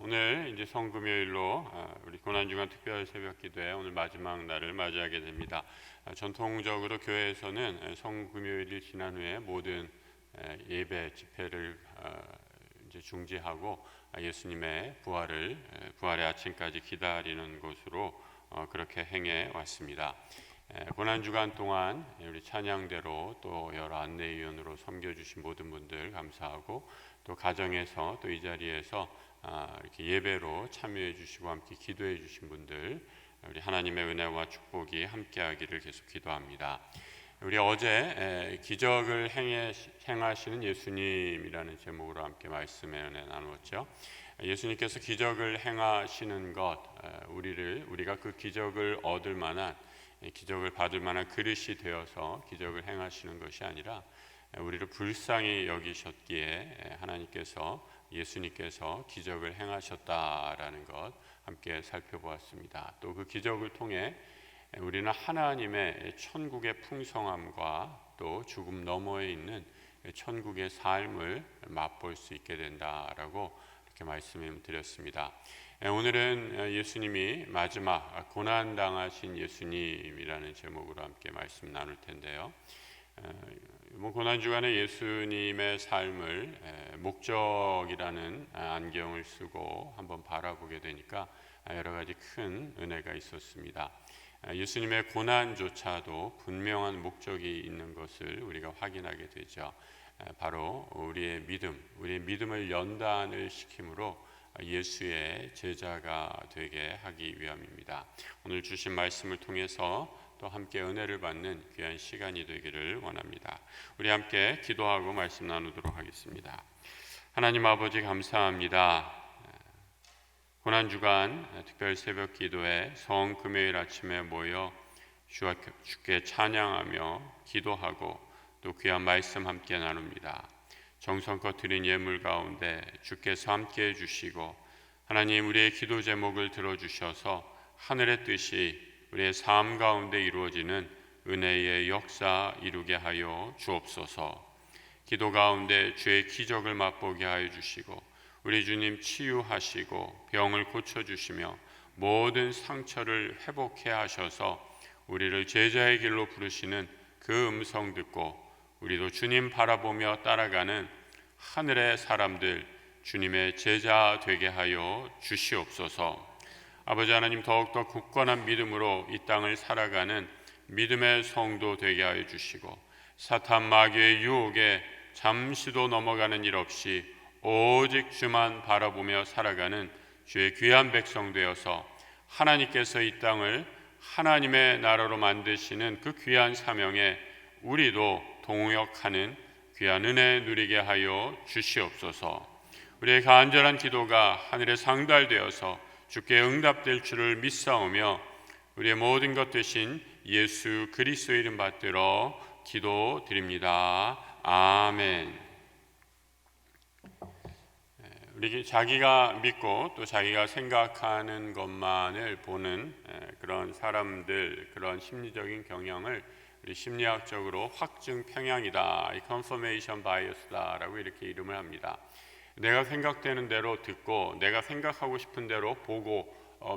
오늘 이제 성금요일로 우리 고난주간 특별 새벽기도회 오늘 마지막 날을 맞이하게 됩니다. 전통적으로 교회에서는 성금요일이 지난 후에 모든 예배 집회를 이제 중지하고 예수님의 부활의 아침까지 기다리는 것으로 그렇게 행해 왔습니다. 고난주간 동안 우리 찬양대로 또 여러 안내위원으로 섬겨주신 모든 분들 감사하고, 또 가정에서 또 이 자리에서 이렇게 예배로 참여해 주시고 함께 기도해 주신 분들, 우리 하나님의 은혜와 축복이 함께하기를 계속 기도합니다. 우리 어제 기적을 행하시는 예수님이라는 제목으로 함께 말씀의 은혜 나누었죠. 예수님께서 기적을 행하시는 것, 우리가 그 기적을 얻을 만한, 기적을 받을 만한 그릇이 되어서 기적을 행하시는 것이 아니라 우리를 불쌍히 여기셨기에 예수님께서 기적을 행하셨다라는 것 함께 살펴보았습니다. 또 그 기적을 통해 우리는 하나님의 천국의 풍성함과 또 죽음 너머에 있는 천국의 삶을 맛볼 수 있게 된다라고 이렇게 말씀을 드렸습니다. 오늘은 예수님이 마지막 고난당하신 예수님이라는 제목으로 함께 말씀 나눌 텐데요. 고난주간에 예수님의 삶을 목적이라는 안경을 쓰고 한번 바라보게 되니까 여러 가지 큰 은혜가 있었습니다. 예수님의 고난조차도 분명한 목적이 있는 것을 우리가 확인하게 되죠. 바로 우리의 믿음을 연단을 시킴으로 예수의 제자가 되게 하기 위함입니다. 오늘 주신 말씀을 통해서 또 함께 은혜를 받는 귀한 시간이 되기를 원합니다. 우리 함께 기도하고 말씀 나누도록 하겠습니다. 하나님 아버지 감사합니다. 고난주간 특별 새벽 기도에 성금요일 아침에 모여 주께 찬양하며 기도하고 또 귀한 말씀 함께 나눕니다. 정성껏 드린 예물 가운데 주께서 함께 해주시고, 하나님 우리의 기도 제목을 들어주셔서 하늘의 뜻이 우리의 삶 가운데 이루어지는 은혜의 역사 이루게 하여 주옵소서. 기도 가운데 주의 기적을 맛보게 하여 주시고, 우리 주님 치유하시고 병을 고쳐주시며 모든 상처를 회복해 하셔서 우리를 제자의 길로 부르시는 그 음성 듣고 우리도 주님 바라보며 따라가는 하늘의 사람들, 주님의 제자 되게 하여 주시옵소서. 아버지 하나님, 더욱더 굳건한 믿음으로 이 땅을 살아가는 믿음의 성도 되게 하여 주시고, 사탄 마귀의 유혹에 잠시도 넘어가는 일 없이 오직 주만 바라보며 살아가는 주의 귀한 백성 되어서 하나님께서 이 땅을 하나님의 나라로 만드시는 그 귀한 사명에 우리도 동역하는 귀한 은혜 누리게 하여 주시옵소서. 우리의 간절한 기도가 하늘에 상달되어서 주께 응답될 줄을 믿사오며 우리의 모든 것 되신 예수 그리스도의 이름 받들어 기도드립니다. 아멘. 우리 자기가 믿고 또 자기가 생각하는 것만을 보는 그런 사람들, 그런 심리적인 경향을 우리 심리학적으로 확증 편향이다, confirmation bias다라고 이렇게 이름을 합니다. 내가 생각되는 대로 듣고 내가 생각하고 싶은 대로 보고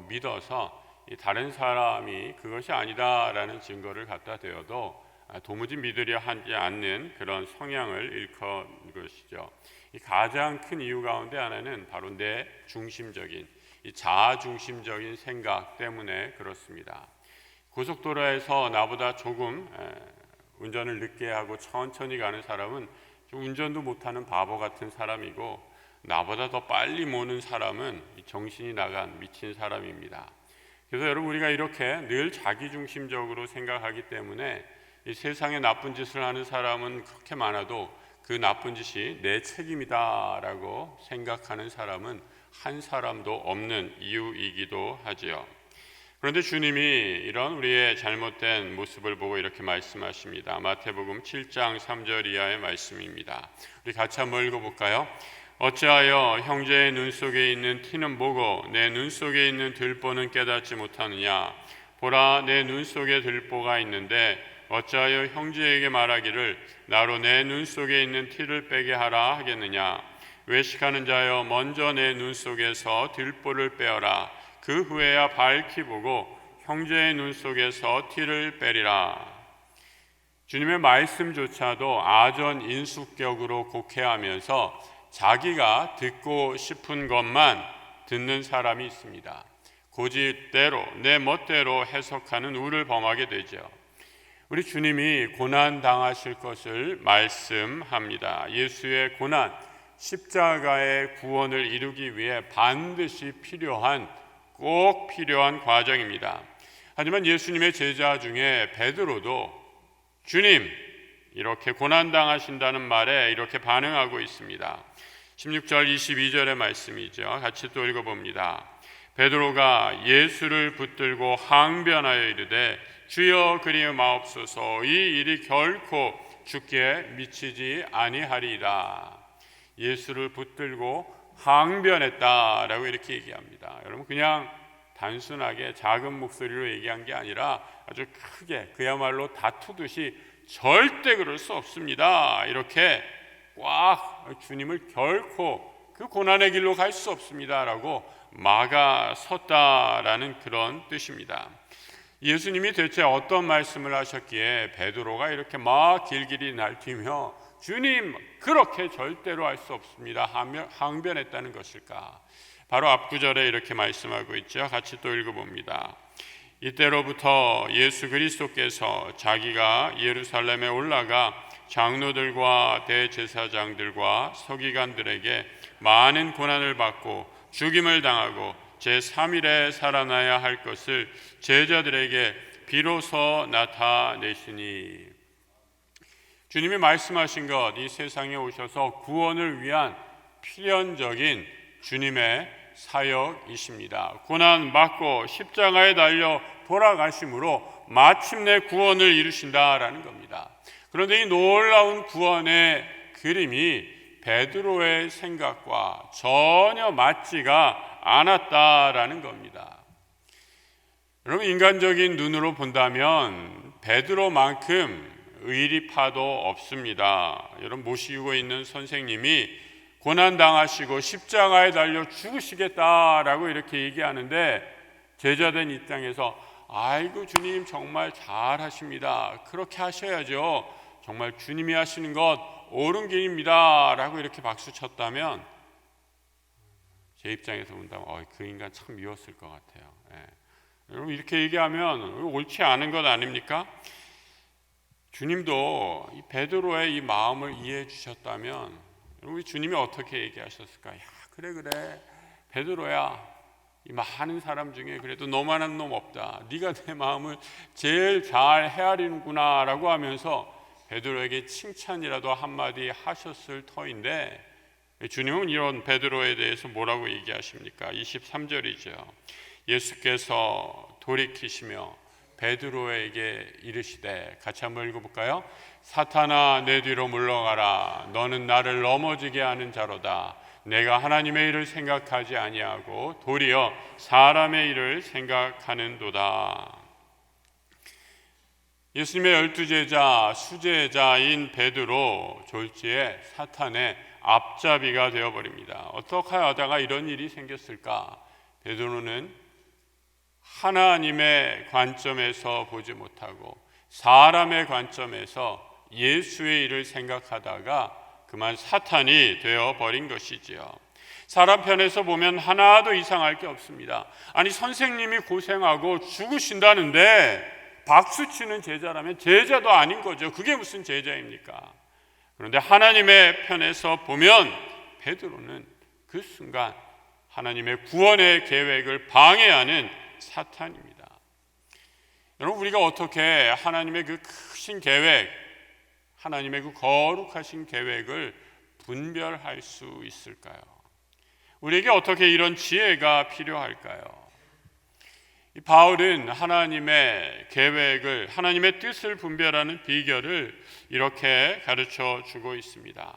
믿어서 다른 사람이 그것이 아니다라는 증거를 갖다 대어도 도무지 믿으려 하지 않는 그런 성향을 일컫는 것이죠. 이 가장 큰 이유 가운데 하나는 바로 내 중심적인, 이 자아 중심적인 생각 때문에 그렇습니다. 고속도로에서 나보다 조금 운전을 늦게 하고 천천히 가는 사람은 운전도 못하는 바보 같은 사람이고, 나보다 더 빨리 모는 사람은 정신이 나간 미친 사람입니다. 그래서 여러분, 우리가 이렇게 늘 자기중심적으로 생각하기 때문에 이 세상에 나쁜 짓을 하는 사람은 그렇게 많아도 그 나쁜 짓이 내 책임이다라고 생각하는 사람은 한 사람도 없는 이유이기도 하지요. 그런데 주님이 이런 우리의 잘못된 모습을 보고 이렇게 말씀하십니다. 마태복음 7장 3절 이하의 말씀입니다. 우리 같이 한번 읽어볼까요? 어찌하여 형제의 눈 속에 있는 티는 보고 내 눈 속에 있는 들보는 깨닫지 못하느냐? 보라, 내 눈 속에 들보가 있는데 어찌하여 형제에게 말하기를 나로 내 눈 속에 있는 티를 빼게 하라 하겠느냐? 외식하는 자여 먼저 내 눈 속에서 들보를 빼어라. 그 후에야 밝히 보고 형제의 눈 속에서 티를 빼리라. 주님의 말씀조차도 아전인수격으로 곡해하면서 자기가 듣고 싶은 것만 듣는 사람이 있습니다. 고집대로 내 멋대로 해석하는 우를 범하게 되죠. 우리 주님이 고난 당하실 것을 말씀합니다. 예수의 고난, 십자가의 구원을 이루기 위해 반드시 꼭 필요한 과정입니다. 하지만 예수님의 제자 중에 베드로도 주님, 이렇게 고난 당하신다는 말에 이렇게 반응하고 있습니다. 16절 22절의 말씀이죠. 같이 또 읽어봅니다. 베드로가 예수를 붙들고 항변하여 이르되 주여 그리 마옵소서, 이 일이 결코 주께 미치지 아니하리라. 예수를 붙들고 항변했다라고 이렇게 얘기합니다. 여러분, 그냥 단순하게 작은 목소리로 얘기한 게 아니라 아주 크게, 그야말로 다투듯이 절대 그럴 수 없습니다, 이렇게 꽉 주님을 결코 그 고난의 길로 갈 수 없습니다라고 막아섰다라는 그런 뜻입니다. 예수님이 대체 어떤 말씀을 하셨기에 베드로가 이렇게 막 길길이 날뛰며 주님, 그렇게 절대로 할 수 없습니다 항변했다는 것일까? 바로 앞구절에 이렇게 말씀하고 있죠. 같이 또 읽어봅니다. 이때로부터 예수 그리스도께서 자기가 예루살렘에 올라가 장로들과 대제사장들과 서기관들에게 많은 고난을 받고 죽임을 당하고 제3일에 살아나야 할 것을 제자들에게 비로소 나타내시니, 주님이 말씀하신 것, 이 세상에 오셔서 구원을 위한 필연적인 주님의 사역이십니다. 고난 받고 십자가에 달려 돌아가심으로 마침내 구원을 이루신다라는 겁니다. 그런데 이 놀라운 구원의 그림이 베드로의 생각과 전혀 맞지가 않았다라는 겁니다. 여러분, 인간적인 눈으로 본다면 베드로만큼 의리파도 없습니다. 여러분, 모시고 있는 선생님이 고난당하시고 십자가에 달려 죽으시겠다라고 이렇게 얘기하는데 제자된 입장에서 아이고 주님 정말 잘하십니다, 그렇게 하셔야죠, 정말 주님이 하시는 것 옳은 길입니다 라고 이렇게 박수 쳤다면 제 입장에서 본다면 그 인간 참 미웠을 것 같아요. 여러분, 이렇게 얘기하면 옳지 않은 것 아닙니까? 주님도 이 베드로의 이 마음을 이해해 주셨다면 우리 주님이 어떻게 얘기하셨을까? 야, 그래 베드로야, 이 많은 사람 중에 그래도 너만한 놈 없다, 네가 내 마음을 제일 잘 헤아리는구나 라고 하면서 베드로에게 칭찬이라도 한마디 하셨을 터인데, 주님은 이런 베드로에 대해서 뭐라고 얘기하십니까? 23절이죠. 예수께서 돌이키시며 베드로에게 이르시되, 같이 한번 읽어볼까요? 사탄아, 내 뒤로 물러가라. 너는 나를 넘어지게 하는 자로다. 내가 하나님의 일을 생각하지 아니하고 도리어 사람의 일을 생각하는도다. 예수님의 12제자 수제자인 베드로 졸지에 사탄의 앞잡이가 되어버립니다. 어떻게 하다가 이런 일이 생겼을까? 베드로는 하나님의 관점에서 보지 못하고 사람의 관점에서 예수의 일을 생각하다가 그만 사탄이 되어버린 것이지요. 사람 편에서 보면 하나도 이상할 게 없습니다. 아니, 선생님이 고생하고 죽으신다는데 박수치는 제자라면 제자도 아닌 거죠. 그게 무슨 제자입니까? 그런데 하나님의 편에서 보면 베드로는 그 순간 하나님의 구원의 계획을 방해하는 사탄입니다. 여러분, 우리가 어떻게 하나님의 그 크신 계획, 하나님의 그 거룩하신 계획을 분별할 수 있을까요? 우리에게 어떻게 이런 지혜가 필요할까요? 바울은 하나님의 계획을, 하나님의 뜻을 분별하는 비결을 이렇게 가르쳐 주고 있습니다.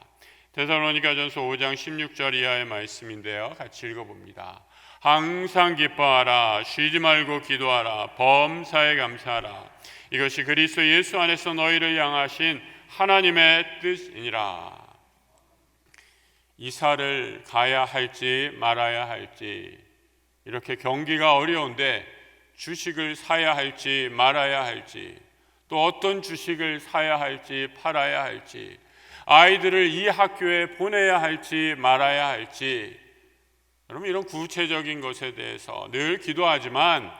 데살로니가전서 5장 16절 이하의 말씀인데요, 같이 읽어봅니다. 항상 기뻐하라, 쉬지 말고 기도하라, 범사에 감사하라. 이것이 그리스도 예수 안에서 너희를 향하신 하나님의 뜻이니라. 이사를 가야 할지 말아야 할지, 이렇게 경기가 어려운데 주식을 사야 할지 말아야 할지, 또 어떤 주식을 사야 할지 팔아야 할지, 아이들을 이 학교에 보내야 할지 말아야 할지, 여러분 이런 구체적인 것에 대해서 늘 기도하지만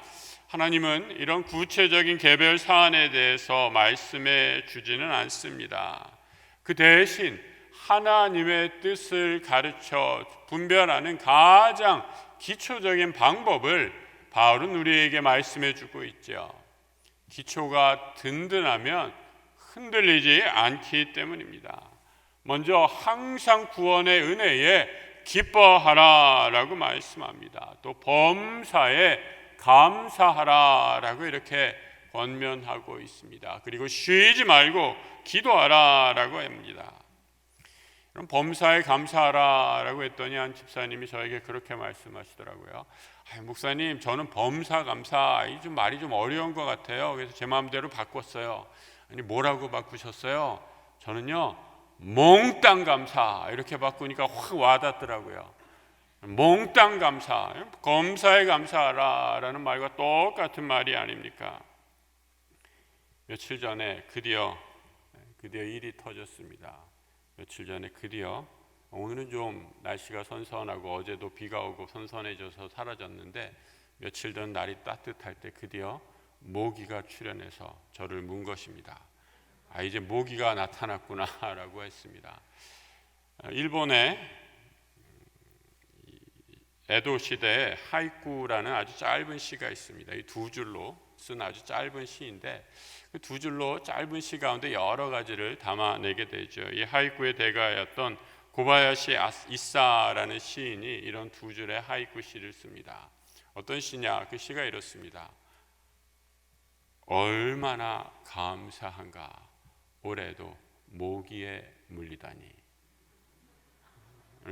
하나님은 이런 구체적인 개별 사안에 대해서 말씀해 주지는 않습니다. 그 대신 하나님의 뜻을 가르쳐 분별하는 가장 기초적인 방법을 바울은 우리에게 말씀해 주고 있죠. 기초가 든든하면 흔들리지 않기 때문입니다. 먼저 항상 구원의 은혜에 기뻐하라 라고 말씀합니다. 또 범사에 감사하라 라고 이렇게 권면하고 있습니다. 그리고 쉬지 말고 기도하라 라고 합니다. 그럼 범사에 감사하라 라고 했더니 한 집사님이 저에게 그렇게 말씀하시더라고요. 목사님, 저는 범사 감사 좀 말이 좀 어려운 것 같아요. 그래서 제 마음대로 바꿨어요. 아니, 뭐라고 바꾸셨어요? 저는요 몽땅 감사 이렇게 바꾸니까 확 와닿더라고요. 몽땅 감사, 검사에 감사하라 라는 말과 똑같은 말이 아닙니까? 며칠 전에 드디어 일이 터졌습니다. 며칠 전에 드디어, 오늘은 좀 날씨가 선선하고 어제도 비가 오고 선선해져서 사라졌는데, 며칠 전 날이 따뜻할 때 드디어 모기가 출현해서 저를 문 것입니다. 이제 모기가 나타났구나 라고 했습니다. 일본의 에도 시대에 하이쿠라는 아주 짧은 시가 있습니다. 이 두 줄로 쓴 아주 짧은 시인데, 그 두 줄로 짧은 시 가운데 여러 가지를 담아내게 되죠. 이 하이쿠의 대가였던 고바야시 이사라는 시인이 이런 두 줄의 하이쿠 시를 씁니다. 어떤 시냐? 그 시가 이렇습니다. 얼마나 감사한가, 올해도 모기에 물리다니.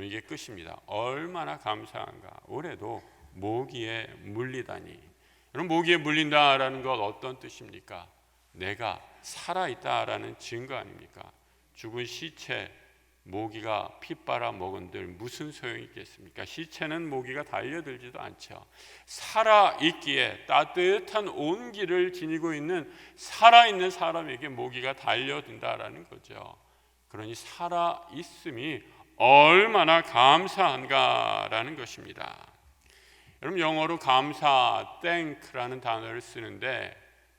이게 끝입니다. 얼마나 감사한가, 올해도 모기에 물리다니. 여러분, 모기에 물린다라는 것 어떤 뜻입니까? 내가 살아있다라는 증거 아닙니까? 죽은 시체 모기가 피 빨아 먹은들 무슨 소용이 있겠습니까? 시체는 모기가 달려들지도 않죠. 살아있기에 따뜻한 온기를 지니고 있는 살아있는 사람에게 모기가 달려든다라는 거죠. 그러니 살아있음이 얼마나 감사한가라는 것입니다. 여러분, 영어로 감사, thank라는 단어를 쓰는데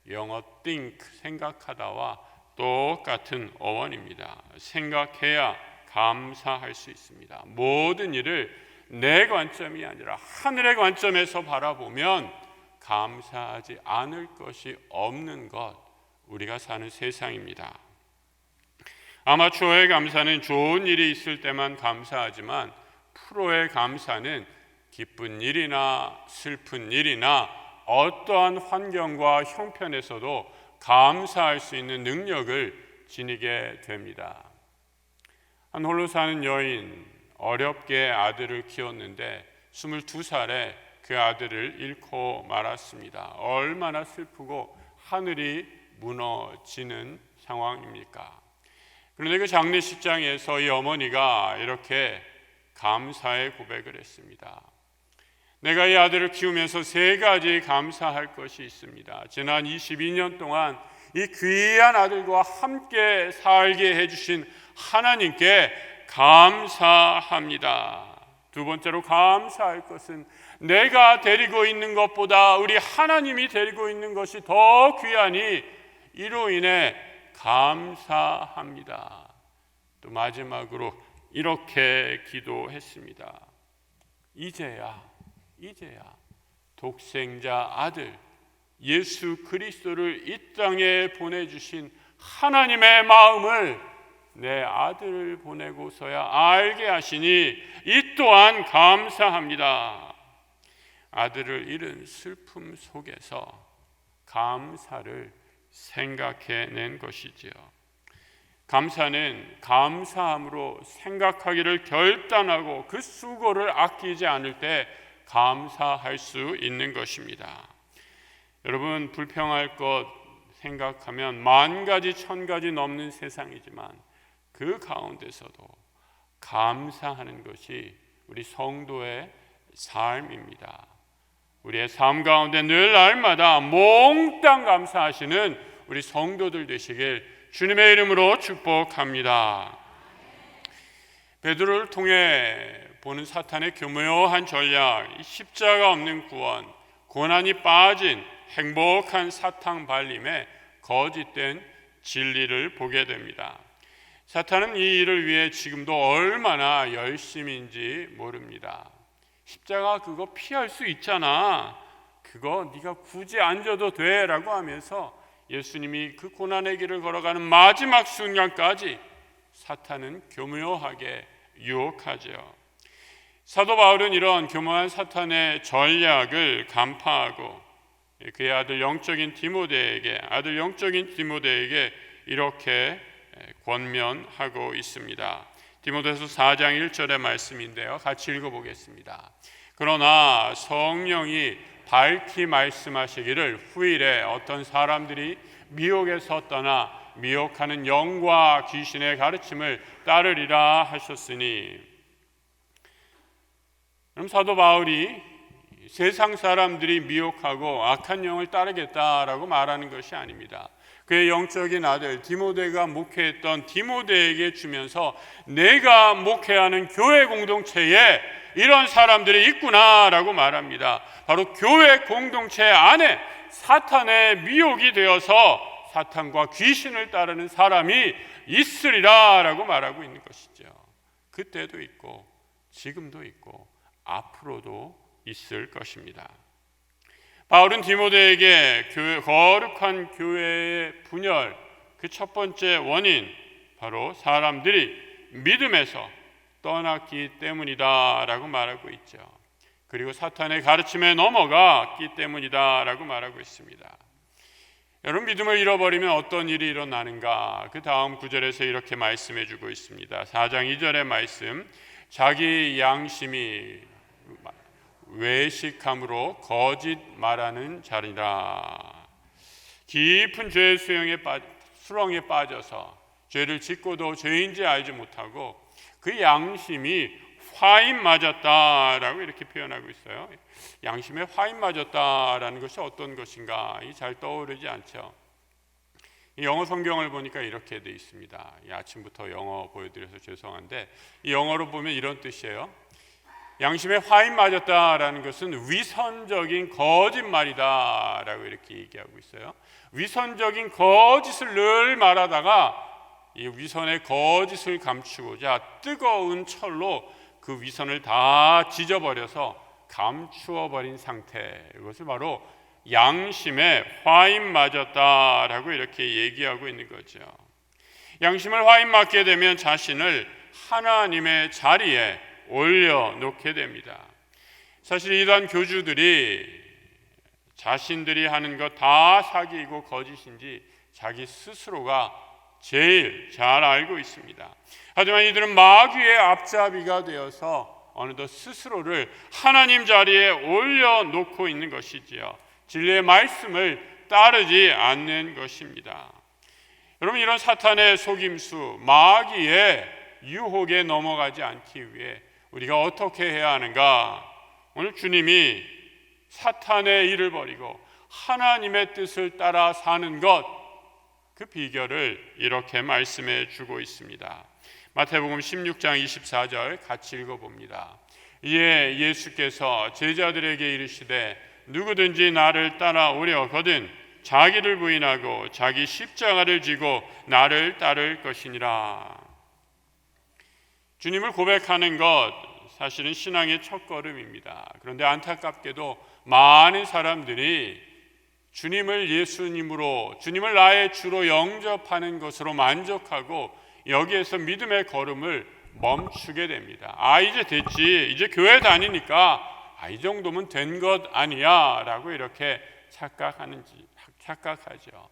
영어 think, 생각하다와 똑같은 어원입니다. 생각해야 감사할 수 있습니다. 모든 일을 내 관점이 아니라 하늘의 관점에서 바라보면 감사하지 않을 것이 없는 것, 우리가 사는 세상입니다. 아마추어의 감사는 좋은 일이 있을 때만 감사하지만 프로의 감사는 기쁜 일이나 슬픈 일이나 어떠한 환경과 형편에서도 감사할 수 있는 능력을 지니게 됩니다. 한 홀로 사는 여인, 어렵게 아들을 키웠는데 22살에 그 아들을 잃고 말았습니다. 얼마나 슬프고 하늘이 무너지는 상황입니까? 그런데 그 장례식장에서 이 어머니가 이렇게 감사의 고백을 했습니다. 내가 이 아들을 키우면서 3가지 감사할 것이 있습니다. 지난 22년 동안 이 귀한 아들과 함께 살게 해주신 하나님께 감사합니다. 두 번째로 감사할 것은 내가 데리고 있는 것보다 우리 하나님이 데리고 있는 것이 더 귀하니 이로 인해 감사합니다. 또 마지막으로 이렇게 기도했습니다. 이제야 독생자 아들 예수 그리스도를 이 땅에 보내주신 하나님의 마음을 내 아들을 보내고서야 알게 하시니 이 또한 감사합니다. 아들을 잃은 슬픔 속에서 감사를 생각해낸 것이지요. 감사는 감사함으로 생각하기를 결단하고 그 수고를 아끼지 않을 때 감사할 수 있는 것입니다. 여러분, 불평할 것 생각하면 10,000가지 1,000가지 넘는 세상이지만 그 가운데서도 감사하는 것이 우리 성도의 삶입니다. 우리의 삶 가운데 늘 날마다 몽땅 감사하시는 우리 성도들 되시길 주님의 이름으로 축복합니다. 베드로를 통해 보는 사탄의 교묘한 전략, 십자가 없는 구원, 고난이 빠진 행복한 사탕 발림의 거짓된 진리를 보게 됩니다. 사탄은 이 일을 위해 지금도 얼마나 열심인지 모릅니다. 십자가 그거 피할 수 있잖아. 그거 네가 굳이 안 져도 돼 라고 하면서 예수님이 그 고난의 길을 걸어가는 마지막 순간까지 사탄은 교묘하게 유혹하죠. 사도 바울은 이런 교묘한 사탄의 전략을 간파하고 그의 아들 영적인 디모데에게 이렇게 권면하고 있습니다. 디모데서 4장 1절의 말씀인데요. 같이 읽어보겠습니다. 그러나 성령이 밝히 말씀하시기를 후일에 어떤 사람들이 미혹에서 떠나 미혹하는 영과 귀신의 가르침을 따르리라 하셨으니, 그럼 사도 바울이 세상 사람들이 미혹하고 악한 영을 따르겠다라고 말하는 것이 아닙니다. 그의 영적인 아들 디모데가 목회했던 디모데에게 주면서 내가 목회하는 교회 공동체에 이런 사람들이 있구나라고 말합니다. 바로 교회 공동체 안에 사탄의 미혹이 되어서 사탄과 귀신을 따르는 사람이 있으리라라고 말하고 있는 것이죠. 그때도 있고 지금도 있고 앞으로도 있을 것입니다. 바울은 디모데에게 거룩한 교회의 분열, 그 첫 번째 원인 바로 사람들이 믿음에서 떠났기 때문이다 라고 말하고 있죠. 그리고 사탄의 가르침에 넘어갔기 때문이다 라고 말하고 있습니다. 여러분, 믿음을 잃어버리면 어떤 일이 일어나는가? 그 다음 구절에서 이렇게 말씀해 주고 있습니다. 4장 2절의 말씀, 자기 양심이 외식함으로 거짓 말하는 자리라. 깊은 죄의 수렁에 빠져서 죄를 짓고도 죄인지 알지 못하고 그 양심이 화인 맞았다라고 이렇게 표현하고 있어요. 양심에 화인 맞았다라는 것이 어떤 것인가 잘 떠오르지 않죠. 영어 성경을 보니까 이렇게 돼 있습니다. 아침부터 영어 보여드려서 죄송한데 이 영어로 보면 이런 뜻이에요. 양심에 화인 맞았다라는 것은 위선적인 거짓말이다라고 이렇게 얘기하고 있어요. 위선적인 거짓을 늘 말하다가 이 위선의 거짓을 감추고자 뜨거운 철로 그 위선을 다 지져버려서 감추어버린 상태, 이것을 바로 양심에 화인 맞았다라고 이렇게 얘기하고 있는 거죠. 양심을 화인 맞게 되면 자신을 하나님의 자리에 올려놓게 됩니다. 사실 이단 교주들이 자신들이 하는 것 다 사기이고 거짓인지 자기 스스로가 제일 잘 알고 있습니다. 하지만 이들은 마귀의 앞잡이가 되어서 어느덧 스스로를 하나님 자리에 올려놓고 있는 것이지요. 진리의 말씀을 따르지 않는 것입니다. 여러분, 이런 사탄의 속임수, 마귀의 유혹에 넘어가지 않기 위해 우리가 어떻게 해야 하는가? 오늘 주님이 사탄의 일을 버리고 하나님의 뜻을 따라 사는 것, 그 비결을 이렇게 말씀해 주고 있습니다. 마태복음 16장 24절 같이 읽어봅니다. 이에 예수께서 제자들에게 이르시되 누구든지 나를 따라오려거든 자기를 부인하고 자기 십자가를 지고 나를 따를 것이니라. 주님을 고백하는 것, 사실은 신앙의 첫걸음입니다. 그런데 안타깝게도 많은 사람들이 주님을 예수님으로, 주님을 나의 주로 영접하는 것으로 만족하고 여기에서 믿음의 걸음을 멈추게 됩니다. 이제 됐지, 이제 교회 다니니까 이 정도면 된 것 아니야 라고 이렇게 착각하죠.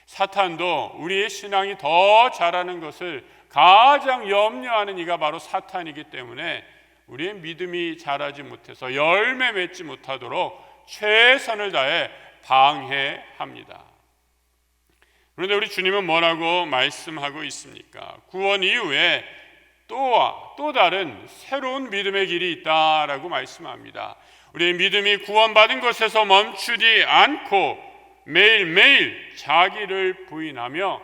사탄도 우리의 신앙이 더 자라는 것을 가장 염려하는 이가 바로 사탄이기 때문에 우리의 믿음이 자라지 못해서 열매 맺지 못하도록 최선을 다해 방해합니다. 그런데 우리 주님은 뭐라고 말씀하고 있습니까? 구원 이후에 또 다른 새로운 믿음의 길이 있다라고 말씀합니다. 우리의 믿음이 구원받은 것에서 멈추지 않고 매일매일 자기를 부인하며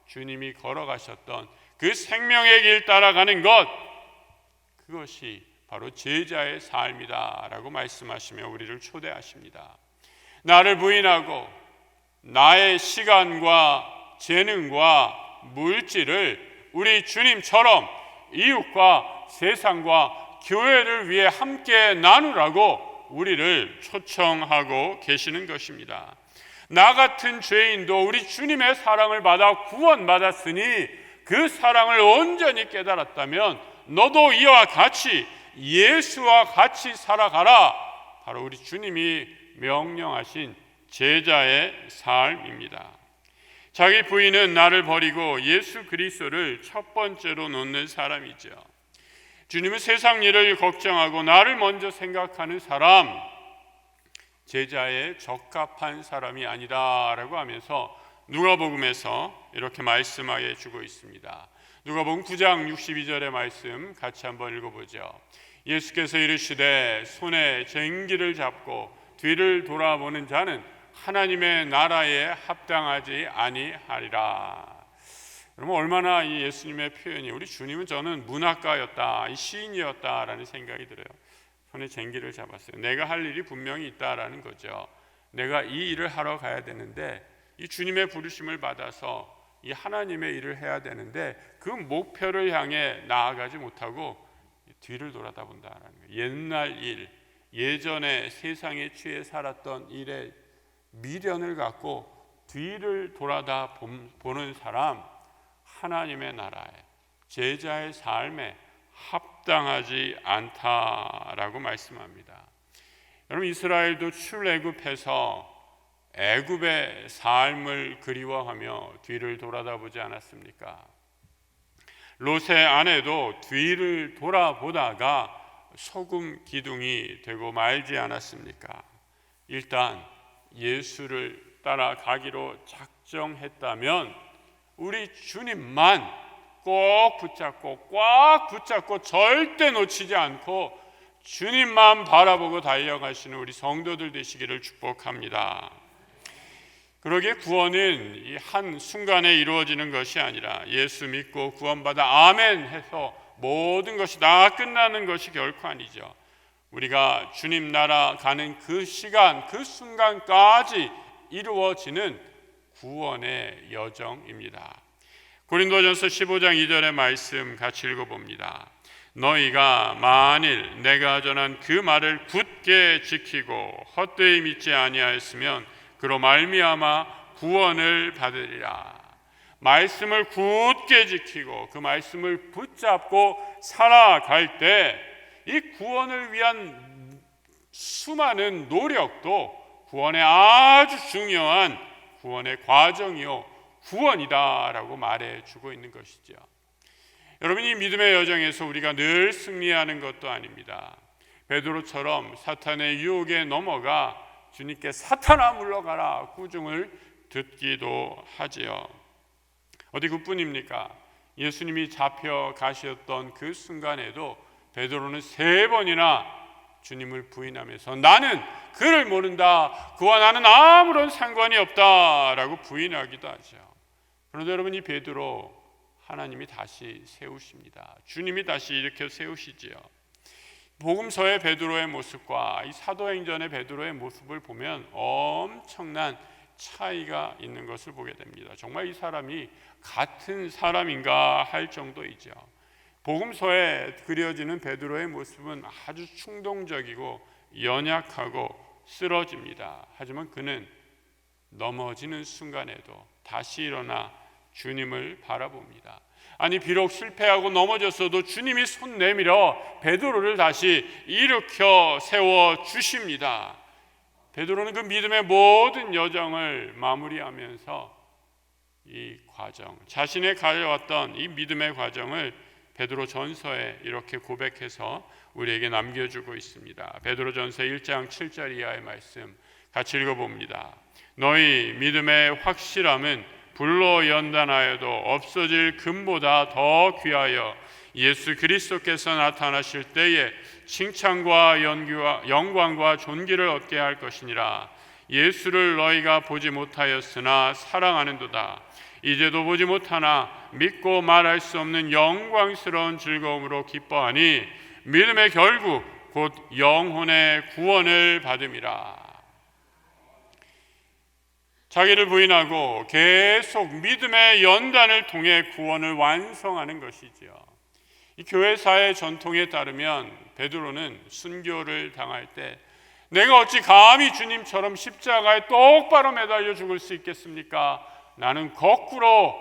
주님이 걸어가셨던 그 생명의 길 따라가는 것, 그것이 바로 제자의 삶이다라고 말씀하시며 우리를 초대하십니다. 나를 부인하고 나의 시간과 재능과 물질을 우리 주님처럼 이웃과 세상과 교회를 위해 함께 나누라고 우리를 초청하고 계시는 것입니다. 나 같은 죄인도 우리 주님의 사랑을 받아 구원받았으니 그 사랑을 온전히 깨달았다면 너도 이와 같이 예수와 같이 살아가라. 바로 우리 주님이 명령하신 제자의 삶입니다. 자기 부인은 나를 버리고 예수 그리스도를 첫 번째로 놓는 사람이죠. 주님은 세상 일을 걱정하고 나를 먼저 생각하는 사람, 제자에 적합한 사람이 아니다라고 하면서 누가복음에서 이렇게 말씀하게 주고 있습니다. 누가복음 9장 62절의 말씀 같이 한번 읽어보죠. 예수께서 이르시되 손에 쟁기를 잡고 뒤를 돌아보는 자는 하나님의 나라에 합당하지 아니하리라. 그러면 얼마나 이 예수님의 표현이, 우리 주님은 저는 문학가였다, 시인이었다라는 생각이 들어요. 손에 쟁기를 잡았어요. 내가 할 일이 분명히 있다라는 거죠. 내가 이 일을 하러 가야 되는데, 이 주님의 부르심을 받아서 이 하나님의 일을 해야 되는데 그 목표를 향해 나아가지 못하고 뒤를 돌아다 본다라는 거예요. 옛날 일, 예전에 세상에 취해 살았던 일에 미련을 갖고 뒤를 돌아다 보는 사람, 하나님의 나라에, 제자의 삶에 합당하지 않다라고 말씀합니다. 여러분, 이스라엘도 출애굽해서 애굽의 삶을 그리워하며 뒤를 돌아다보지 않았습니까? 롯의 아내도 뒤를 돌아보다가 소금 기둥이 되고 말지 않았습니까? 일단 예수를 따라가기로 작정했다면 우리 주님만 꼭 붙잡고 꽉 붙잡고 절대 놓치지 않고 주님만 바라보고 달려가시는 우리 성도들 되시기를 축복합니다. 그러기에 구원은 이 한 순간에 이루어지는 것이 아니라 예수 믿고 구원받아 아멘 해서 모든 것이 다 끝나는 것이 결코 아니죠. 우리가 주님 나라 가는 그 시간, 그 순간까지 이루어지는 구원의 여정입니다. 고린도전서 15장 2절의 말씀 같이 읽어봅니다. 너희가 만일 내가 전한 그 말을 굳게 지키고 헛되이 믿지 아니하였으면 그로 말미암아 구원을 받으리라. 말씀을 굳게 지키고 그 말씀을 붙잡고 살아갈 때 이 구원을 위한 수많은 노력도 구원의 아주 중요한 구원의 과정이요 구원이다라고 말해주고 있는 것이죠. 여러분, 이 믿음의 여정에서 우리가 늘 승리하는 것도 아닙니다. 베드로처럼 사탄의 유혹에 넘어가 주님께 사탄아 물러가라 꾸중을 듣기도 하지요. 어디 그뿐입니까? 예수님이 잡혀가셨던 그 순간에도 베드로는 3번이나 주님을 부인하면서 나는 그를 모른다, 그와 나는 아무런 상관이 없다라고 부인하기도 하죠. 그런데 여러분, 이 베드로 하나님이 다시 세우십니다. 주님이 다시 일으켜 세우시지요. 복음서의 베드로의 모습과 이 사도행전의 베드로의 모습을 보면 엄청난 차이가 있는 것을 보게 됩니다. 정말 이 사람이 같은 사람인가 할 정도이죠. 복음서에 그려지는 베드로의 모습은 아주 충동적이고 연약하고 쓰러집니다. 하지만 그는 넘어지는 순간에도 다시 일어나 주님을 바라봅니다. 아니, 비록 실패하고 넘어졌어도 주님이 손 내밀어 베드로를 다시 일으켜 세워 주십니다. 베드로는 그 믿음의 모든 여정을 마무리하면서 이 과정, 자신의 가져왔던 이 믿음의 과정을 베드로전서에 이렇게 고백해서 우리에게 남겨주고 있습니다. 베드로전서 1장 7절 이하의 말씀 같이 읽어봅니다. 너희 믿음의 확실함은 불로 연단하여도 없어질 금보다 더 귀하여 예수 그리스도께서 나타나실 때에 칭찬과 영광과 존귀를 얻게 할 것이니라. 예수를 너희가 보지 못하였으나 사랑하는도다. 이제도 보지 못하나 믿고 말할 수 없는 영광스러운 즐거움으로 기뻐하니 믿음의 결국 곧 영혼의 구원을 받음이라. 자기를 부인하고 계속 믿음의 연단을 통해 구원을 완성하는 것이지요. 이 교회사의 전통에 따르면 베드로는 순교를 당할 때 내가 어찌 감히 주님처럼 십자가에 똑바로 매달려 죽을 수 있겠습니까? 나는 거꾸로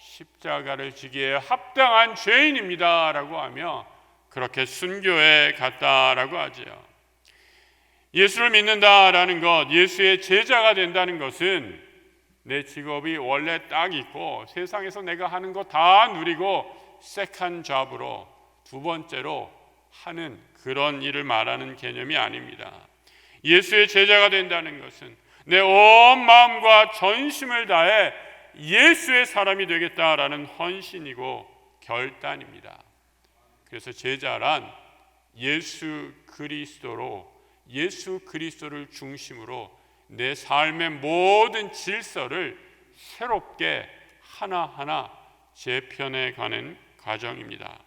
십자가를 지기에 합당한 죄인입니다 라고 하며 그렇게 순교에 갔다라고 하지요. 예수를 믿는다라는 것, 예수의 제자가 된다는 것은 내 직업이 원래 딱 있고 세상에서 내가 하는 거 다 누리고 세컨 잡으로 두 번째로 하는 그런 일을 말하는 개념이 아닙니다. 예수의 제자가 된다는 것은 내 온 마음과 전심을 다해 예수의 사람이 되겠다라는 헌신이고 결단입니다. 그래서 제자란 예수 그리스도를 중심으로 내 삶의 모든 질서를 새롭게 하나하나 재편해 가는 과정입니다.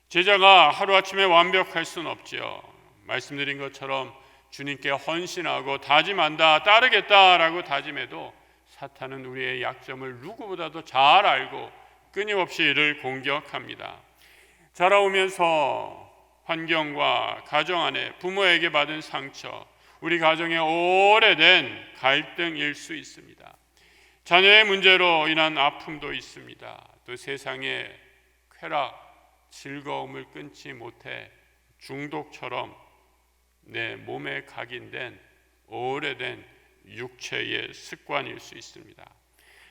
제자가 하루아침에 완벽할 수는 없지요. 말씀드린 것처럼 주님께 헌신하고 다짐한다, 따르겠다라고 다짐해도 사탄은 우리의 약점을 누구보다도 잘 알고 끊임없이 이를 공격합니다. 자라오면서 환경과 가정 안에 부모에게 받은 상처, 우리 가정의 오래된 갈등일 수 있습니다. 자녀의 문제로 인한 아픔도 있습니다. 또 세상의 쾌락, 즐거움을 끊지 못해 중독처럼 내 몸에 각인된 오래된 육체의 습관일 수 있습니다.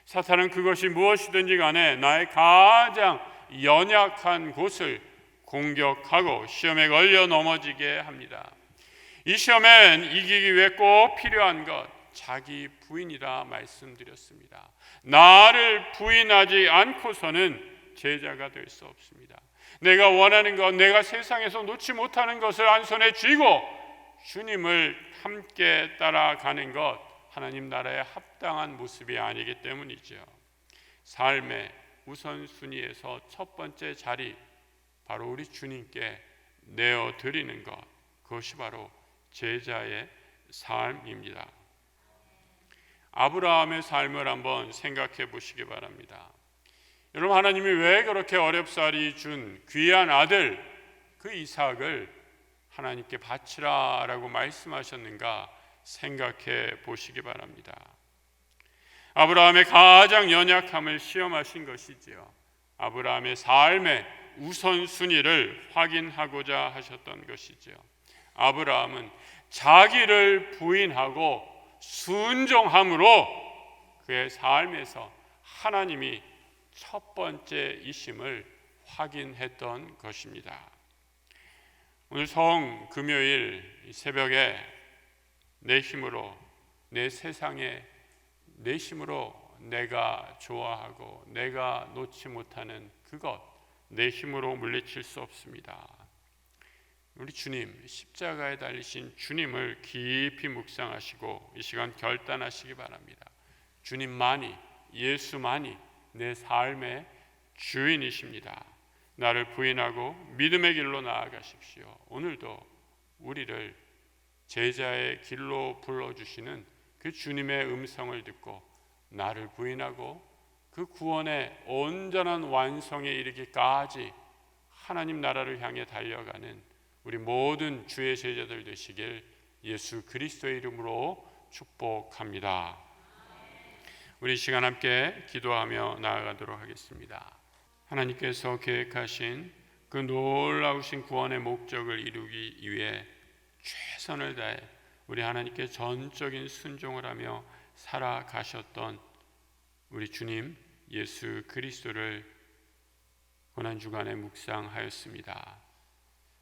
사탄은 그것이 무엇이든지 간에 나의 가장 연약한 곳을 공격하고 시험에 걸려 넘어지게 합니다. 이 시험엔 이기기 위해 꼭 필요한 것, 자기 부인이라 말씀드렸습니다. 나를 부인하지 않고서는 제자가 될 수 없습니다. 내가 원하는 것, 내가 세상에서 놓지 못하는 것을 한 손에 쥐고 주님을 함께 따라가는 것, 하나님 나라에 합당한 모습이 아니기 때문이죠. 삶의 우선순위에서 첫 번째 자리, 바로 우리 주님께 내어드리는 것, 그것이 바로 제자의 삶입니다. 아브라함의 삶을 한번 생각해 보시기 바랍니다. 여러분, 하나님이 왜 그렇게 어렵사리 준 귀한 아들 그 이삭을 하나님께 바치라라고 말씀하셨는가 생각해 보시기 바랍니다. 아브라함의 가장 연약함을 시험하신 것이지요. 아브라함의 삶의 우선순위를 확인하고자 하셨던 것이지요. 아브라함은 자기를 부인하고 순종함으로 그의 삶에서 하나님이 첫 번째이심을 확인했던 것입니다. 오늘 성금요일 새벽에 내 힘으로, 내 세상에 내 힘으로 내가 좋아하고 내가 놓지 못하는 그것, 내 힘으로 물리칠 수 없습니다. 우리 주님, 십자가에 달리신 주님을 깊이 묵상하시고 이 시간 결단하시기 바랍니다. 주님만이, 예수만이 내 삶의 주인이십니다. 나를 부인하고 믿음의 길로 나아가십시오. 오늘도 우리를 제자의 길로 불러주시는 그 주님의 음성을 듣고 나를 부인하고 그 구원의 온전한 완성에 이르기까지 하나님 나라를 향해 달려가는 우리 모든 주의 제자들 되시길 예수 그리스도의 이름으로 축복합니다. 우리 시간 함께 기도하며 나아가도록 하겠습니다. 하나님께서 계획하신 그 놀라우신 구원의 목적을 이루기 위해 최선을 다해 우리 하나님께 전적인 순종을 하며 살아가셨던 우리 주님 예수 그리스도를 고난주간에 묵상하였습니다.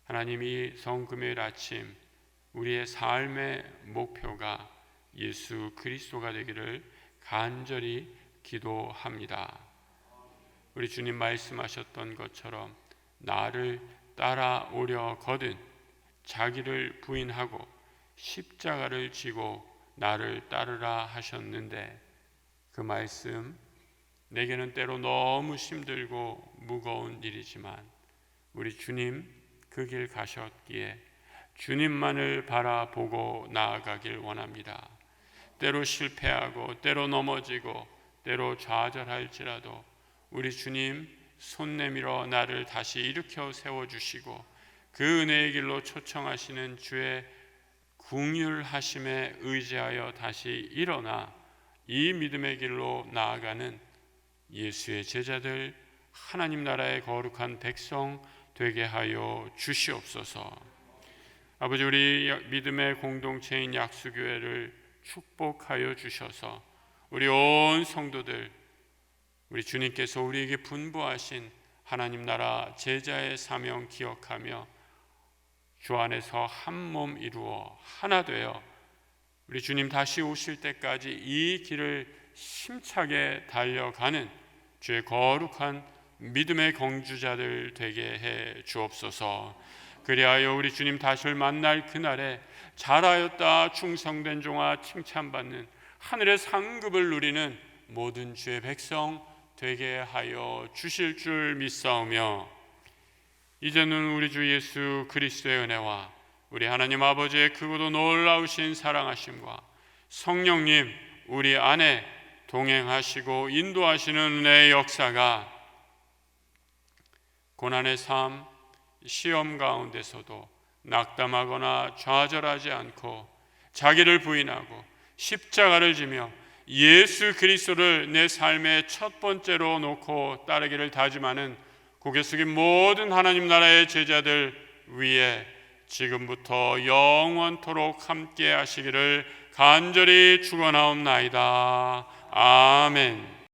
하나님이 성금요일 아침 우리의 삶의 목표가 예수 그리스도가 되기를 간절히 기도합니다. 우리 주님 말씀하셨던 것처럼 나를 따라오려거든 자기를 부인하고 십자가를 지고 나를 따르라 하셨는데, 그 말씀 내게는 때로 너무 힘들고 무거운 일이지만 우리 주님 그 길 가셨기에 주님만을 바라보고 나아가길 원합니다. 때로 실패하고 때로 넘어지고 때로 좌절할지라도 우리 주님 손 내밀어 나를 다시 일으켜 세워주시고 그 은혜의 길로 초청하시는 주의 긍휼하심에 의지하여 다시 일어나 이 믿음의 길로 나아가는 예수의 제자들, 하나님 나라의 거룩한 백성 되게 하여 주시옵소서. 아버지, 우리 믿음의 공동체인 약수교회를 축복하여 주셔서 우리 온 성도들, 우리 주님께서 우리에게 분부하신 하나님 나라 제자의 사명 기억하며 주 안에서 한 몸 이루어 하나 되어 우리 주님 다시 오실 때까지 이 길을 힘차게 달려가는 주의 거룩한 믿음의 공주자들 되게 해 주옵소서. 그리하여 우리 주님 다시 만날 그날에 잘하였다 충성된 종아 칭찬받는 하늘의 상급을 누리는 모든 주의 백성 되게 하여 주실 줄 믿사오며, 이제는 우리 주 예수 그리스도의 은혜와 우리 하나님 아버지의 크고도 놀라우신 사랑하심과 성령님 우리 안에 동행하시고 인도하시는 은혜의 역사가 고난의 삶, 시험 가운데서도 낙담하거나 좌절하지 않고 자기를 부인하고 십자가를 지며 예수 그리스도를 내 삶의 첫 번째로 놓고 따르기를 다짐하는 고개 숙인 모든 하나님 나라의 제자들 위에 지금부터 영원토록 함께 하시기를 간절히 축원하옵나이다. 아멘.